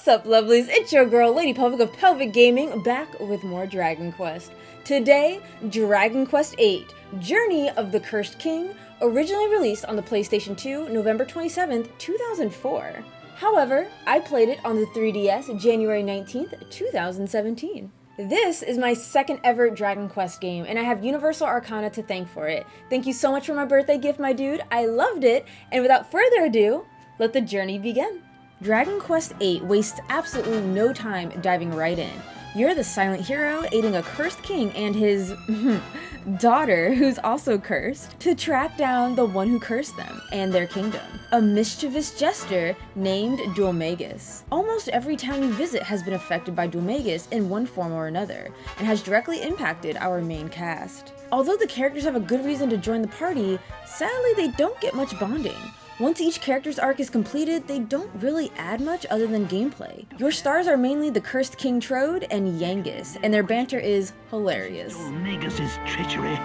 up, lovelies? It's your girl, Lady Pelvic of Pelvic Gaming, back with more Dragon Quest. Today, Dragon Quest VIII, Journey of the Cursed King, originally released on the PlayStation 2, November 27th, 2004. However, I played it on the 3DS, January 19th, 2017. This is my second ever Dragon Quest game, and I have Universal Arcana to thank for it. Thank you so much for my birthday gift, my dude. I loved it, and without further ado, let the journey begin. Dragon Quest VIII wastes absolutely no time diving right in. You're the silent hero aiding a cursed king and his daughter, who's also cursed, to track down the one who cursed them and their kingdom, a mischievous jester named Dwalmagus. Almost every town you visit has been affected by Dwalmagus in one form or another, and has directly impacted our main cast. Although the characters have a good reason to join the party, sadly they don't get much bonding. Once each character's arc is completed, they don't really add much other than gameplay. Your stars are mainly the Cursed King Trode and Yangus, and their banter is hilarious. Dwalmagus' treachery.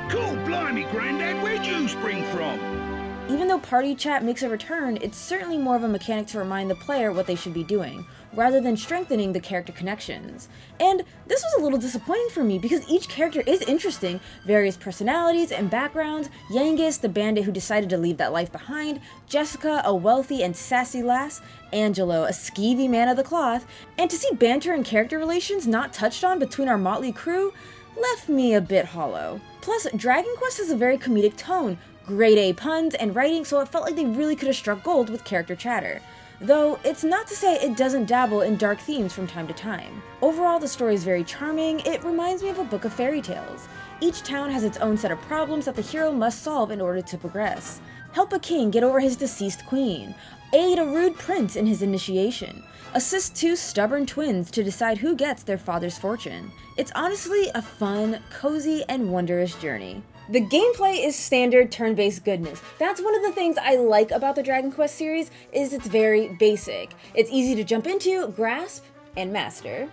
Cool, blimey, Grandad, where'd you spring from? Even though party chat makes a return, it's certainly more of a mechanic to remind the player what they should be doing, rather than strengthening the character connections. And this was a little disappointing for me because each character is interesting, various personalities and backgrounds, Yangus, the bandit who decided to leave that life behind, Jessica, a wealthy and sassy lass, Angelo, a skeevy man of the cloth, and to see banter and character relations not touched on between our motley crew left me a bit hollow. Plus, Dragon Quest has a very comedic tone, grade A puns and writing, so it felt like they really could have struck gold with character chatter. Though, it's not to say it doesn't dabble in dark themes from time to time. Overall, the story is very charming. It reminds me of a book of fairy tales. Each town has its own set of problems that the hero must solve in order to progress. Help a king get over his deceased queen. Aid a rude prince in his initiation. Assist two stubborn twins to decide who gets their father's fortune. It's honestly a fun, cozy, and wondrous journey. The gameplay is standard turn-based goodness. That's one of the things I like about the Dragon Quest series, is it's very basic. It's easy to jump into, grasp, and master.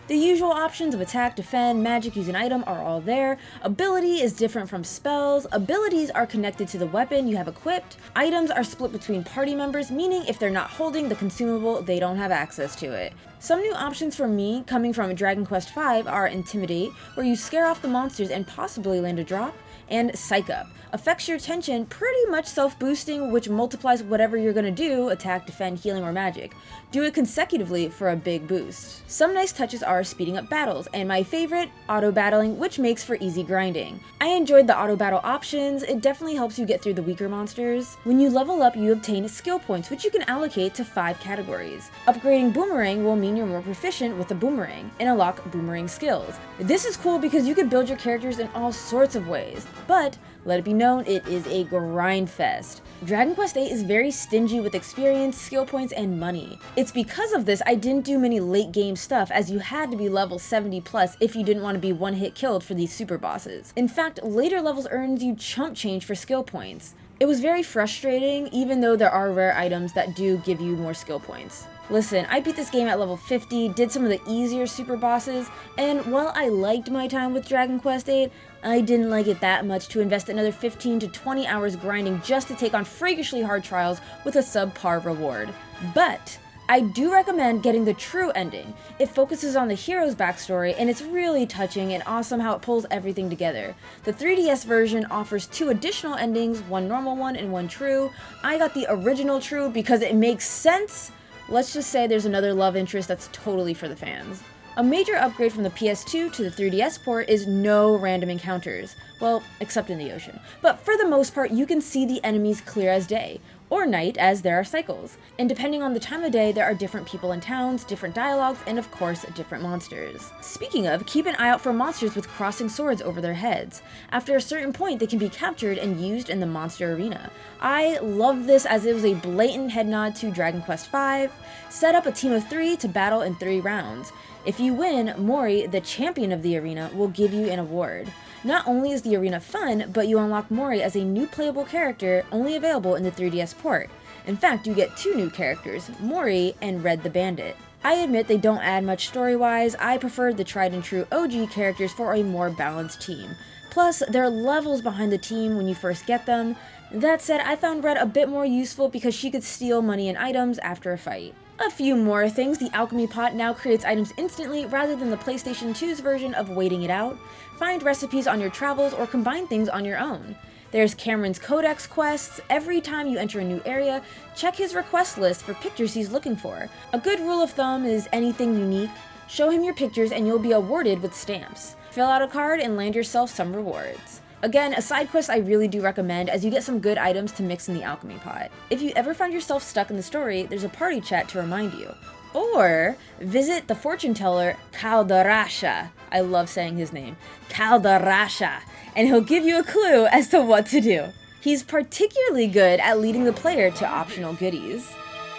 The usual options of attack, defend, magic, use an item are all there. Ability is different from spells. Abilities are connected to the weapon you have equipped. Items are split between party members, meaning if they're not holding the consumable, they don't have access to it. Some new options for me, coming from Dragon Quest V, are Intimidate, where you scare off the monsters and possibly land a drop, and Psych Up. Affects your attention, pretty much self-boosting, which multiplies whatever you're gonna do, attack, defend, healing, or magic. Do it consecutively for a big boost. Some nice touches are speeding up battles, and my favorite, auto-battling, which makes for easy grinding. I enjoyed the auto-battle options. It definitely helps you get through the weaker monsters. When you level up, you obtain skill points, which you can allocate to 5 categories. Upgrading Boomerang will mean you're more proficient with the boomerang, and unlock boomerang skills. This is cool because you can build your characters in all sorts of ways, but let it be known, it is a grind fest. Dragon Quest VIII is very stingy with experience, skill points, and money. It's because of this I didn't do many late game stuff, as you had to be level 70 plus if you didn't want to be one hit killed for these super bosses. In fact, later levels earns you chump change for skill points. It was very frustrating, even though there are rare items that do give you more skill points. Listen, I beat this game at level 50, did some of the easier super bosses, and while I liked my time with Dragon Quest VIII, I didn't like it that much to invest another 15 to 20 hours grinding just to take on freakishly hard trials with a subpar reward. But I do recommend getting the true ending. It focuses on the hero's backstory, and it's really touching and awesome how it pulls everything together. The 3DS version offers 2 additional endings, one normal one and one true. I got the original true because it makes sense. Let's just say there's another love interest that's totally for the fans. A major upgrade from the PS2 to the 3DS port is no random encounters. Well, except in the ocean. But for the most part, you can see the enemies clear as day, or night, as there are cycles. And depending on the time of day, there are different people in towns, different dialogues, and of course, different monsters. Speaking of, keep an eye out for monsters with crossing swords over their heads. After a certain point, they can be captured and used in the monster arena. I love this as it was a blatant head nod to Dragon Quest V. Set up a team of 3 to battle in 3 rounds. If you win, Mori, the champion of the arena, will give you an award. Not only is the arena fun, but you unlock Mori as a new playable character only available in the 3DS port. In fact, you get 2 new characters, Mori and Red the Bandit. I admit they don't add much story-wise. I preferred the tried and true OG characters for a more balanced team. Plus, there are levels behind the team when you first get them. That said, I found Red a bit more useful because she could steal money and items after a fight. A few more things, the alchemy pot now creates items instantly rather than the PlayStation 2's version of waiting it out. Find recipes on your travels or combine things on your own. There's Cameron's Codex quests. Every time you enter a new area, check his request list for pictures he's looking for. A good rule of thumb is anything unique, show him your pictures and you'll be awarded with stamps. Fill out a card and land yourself some rewards. Again, a side quest I really do recommend as you get some good items to mix in the alchemy pot. If you ever find yourself stuck in the story, there's a party chat to remind you. Or visit the fortune teller Caldarasha. I love saying his name. Caldarasha. And he'll give you a clue as to what to do. He's particularly good at leading the player to optional goodies.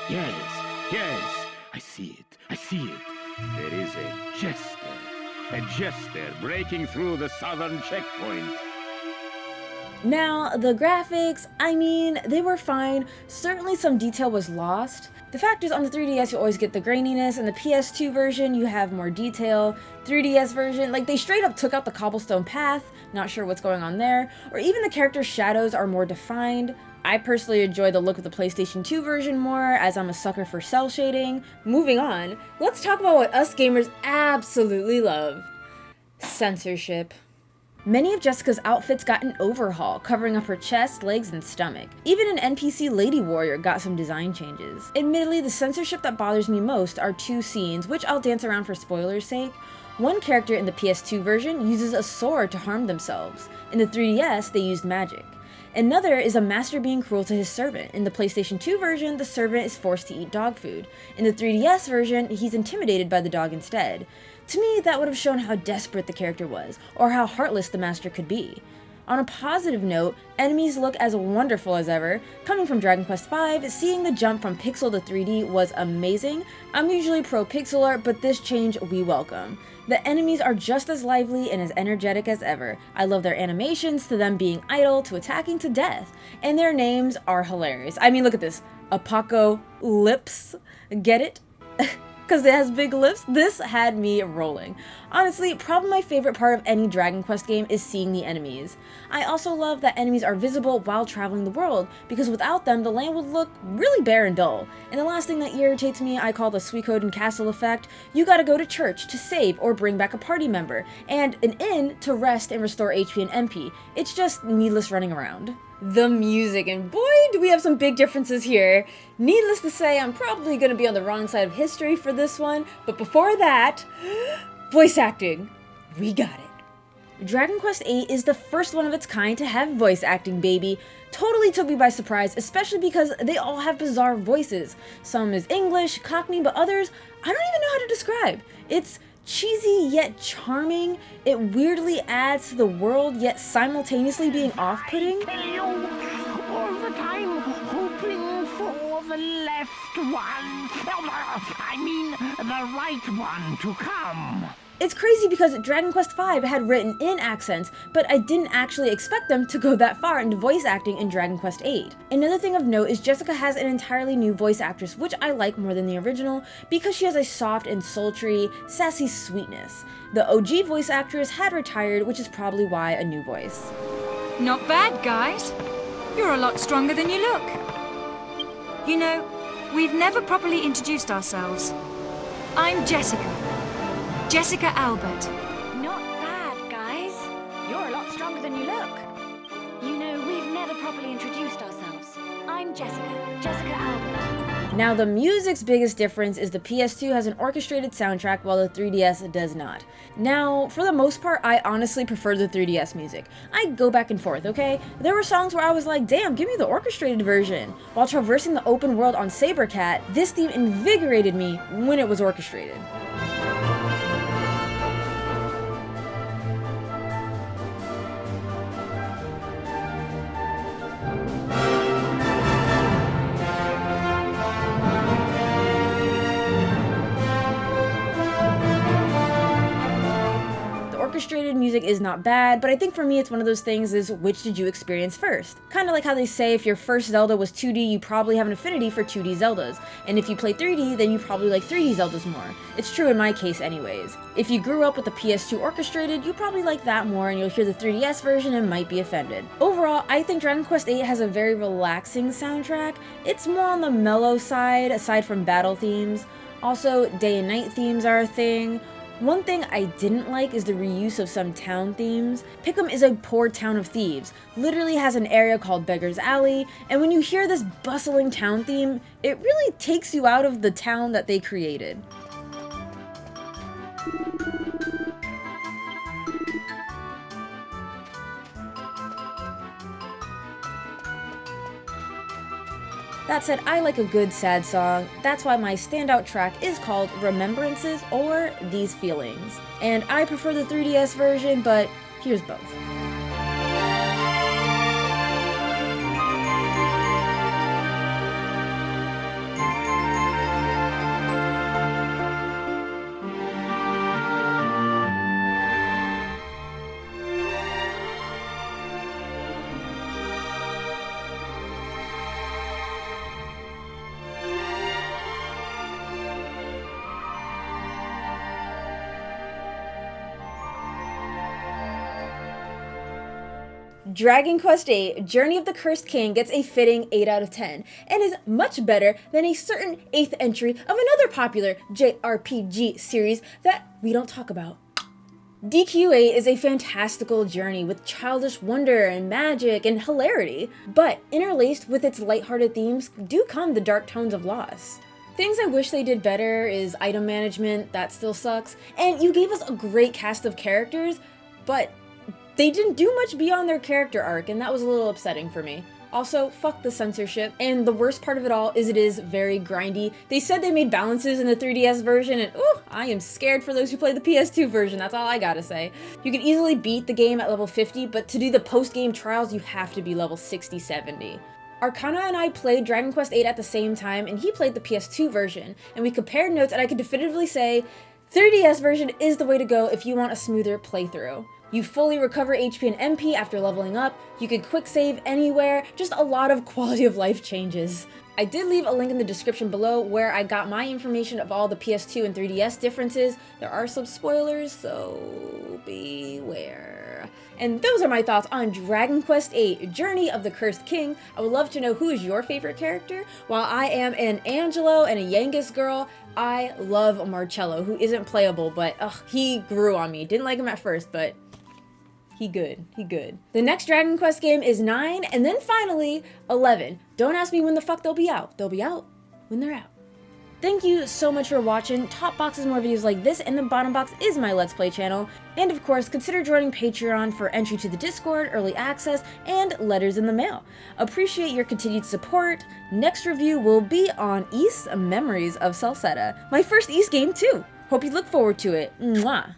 Yes, I see it. There is a jester breaking through the southern checkpoint. Now, the graphics, I mean, they were fine. Certainly some detail was lost. The fact is, on the 3DS you always get the graininess, and the PS2 version you have more detail. 3DS version, like, they straight up took out the cobblestone path, not sure what's going on there, or even the character shadows are more defined. I personally enjoy the look of the PlayStation 2 version more, as I'm a sucker for cell shading. Moving on, let's talk about what us gamers absolutely love. Censorship. Many of Jessica's outfits got an overhaul, covering up her chest, legs, and stomach. Even an NPC Lady Warrior got some design changes. Admittedly, the censorship that bothers me most are two scenes, which I'll dance around for spoilers' sake. One character in the PS2 version uses a sword to harm themselves. In the 3DS, they used magic. Another is a master being cruel to his servant. In the PlayStation 2 version, the servant is forced to eat dog food. In the 3DS version, he's intimidated by the dog instead. To me, that would have shown how desperate the character was, or how heartless the master could be. On a positive note, enemies look as wonderful as ever. Coming from Dragon Quest V, seeing the jump from pixel to 3D was amazing. I'm usually pro pixel art, but this change we welcome. The enemies are just as lively and as energetic as ever. I love their animations, to them being idle, to attacking to death. And their names are hilarious. I mean, look at this. Apocalypse. Get it? Because it has big lips. This had me rolling. Honestly, probably my favorite part of any Dragon Quest game is seeing the enemies. I also love that enemies are visible while traveling the world, because without them, the land would look really bare and dull. And the last thing that irritates me, I call the Suikoden Castle effect. You gotta go to church to save or bring back a party member, and an inn to rest and restore HP and MP. It's just needless running around. The music, and boy do we have some big differences here. Needless to say, I'm probably going to be on the wrong side of history for this one, but before that, voice acting. We got it. Dragon Quest VIII is the first one of its kind to have voice acting, baby. Totally took me by surprise, especially because they all have bizarre voices. Some is English, Cockney, but others, I don't even know how to describe. It's cheesy yet charming. It weirdly adds to the world yet simultaneously being off-putting. All the time hoping for the left one. I mean, the right one to come. It's crazy because Dragon Quest V had written in accents, but I didn't actually expect them to go that far into voice acting in Dragon Quest VIII. Another thing of note is Jessica has an entirely new voice actress, which I like more than the original, because she has a soft and sultry, sassy sweetness. The OG voice actress had retired, which is probably why a new voice. Not bad, guys. You're a lot stronger than you look. You know, we've never properly introduced ourselves. I'm Jessica. Jessica Albert. Not bad, guys. You're a lot stronger than you look. You know, we've never properly introduced ourselves. I'm Jessica. Jessica Albert. Now, the music's biggest difference is the PS2 has an orchestrated soundtrack while the 3DS does not. Now, for the most part, I honestly prefer the 3DS music. I go back and forth, okay? There were songs where I was like, damn, give me the orchestrated version. While traversing the open world on Sabercat, this theme invigorated me when it was orchestrated. Orchestrated music is not bad, but I think for me it's one of those things is which did you experience first? Kind of like how they say if your first Zelda was 2D, you probably have an affinity for 2D Zeldas, and if you play 3D, then you probably like 3D Zeldas more. It's true in my case anyways. If you grew up with the PS2 orchestrated, you probably like that more, and you'll hear the 3DS version and might be offended. Overall, I think Dragon Quest VIII has a very relaxing soundtrack. It's more on the mellow side, aside from battle themes. Also, day and night themes are a thing. One thing I didn't like is the reuse of some town themes. Pick'em is a poor town of thieves, literally has an area called Beggar's Alley, and when you hear this bustling town theme, it really takes you out of the town that they created. That said, I like a good sad song. That's why my standout track is called Remembrances or These Feelings. And I prefer the 3DS version, but here's both. Dragon Quest VIII Journey of the Cursed King gets a fitting 8 out of 10, and is much better than a certain 8th entry of another popular JRPG series that we don't talk about. DQ8 is a fantastical journey with childish wonder and magic and hilarity, but interlaced with its lighthearted themes do come the dark tones of loss. Things I wish they did better is item management, that still sucks, and you gave us a great cast of characters, but they didn't do much beyond their character arc, and that was a little upsetting for me. Also, fuck the censorship, and the worst part of it all is it is very grindy. They said they made balances in the 3DS version, and ooh, I am scared for those who play the PS2 version, that's all I gotta say. You can easily beat the game at level 50, but to do the post-game trials, you have to be level 60, 70. Arcana and I played Dragon Quest VIII at the same time, and he played the PS2 version, and we compared notes, and I can definitively say 3DS version is the way to go if you want a smoother playthrough. You fully recover HP and MP after leveling up, you can quick save anywhere, just a lot of quality of life changes. I did leave a link in the description below where I got my information of all the PS2 and 3DS differences. There are some spoilers, so beware. And those are my thoughts on Dragon Quest VIII Journey of the Cursed King. I would love to know who is your favorite character. While I am an Angelo and a Yangus girl, I love Marcello, who isn't playable, but he grew on me. Didn't like him at first, but he good. The next Dragon Quest game is 9, and then finally, 11. Don't ask me when the fuck they'll be out. They'll be out when they're out. Thank you so much for watching. Top box is more videos like this, and the bottom box is my Let's Play channel. And of course, consider joining Patreon for entry to the Discord, early access, and letters in the mail. Appreciate your continued support. Next review will be on Ys Memories of Salsetta. My first Ys game too. Hope you look forward to it. Mwah!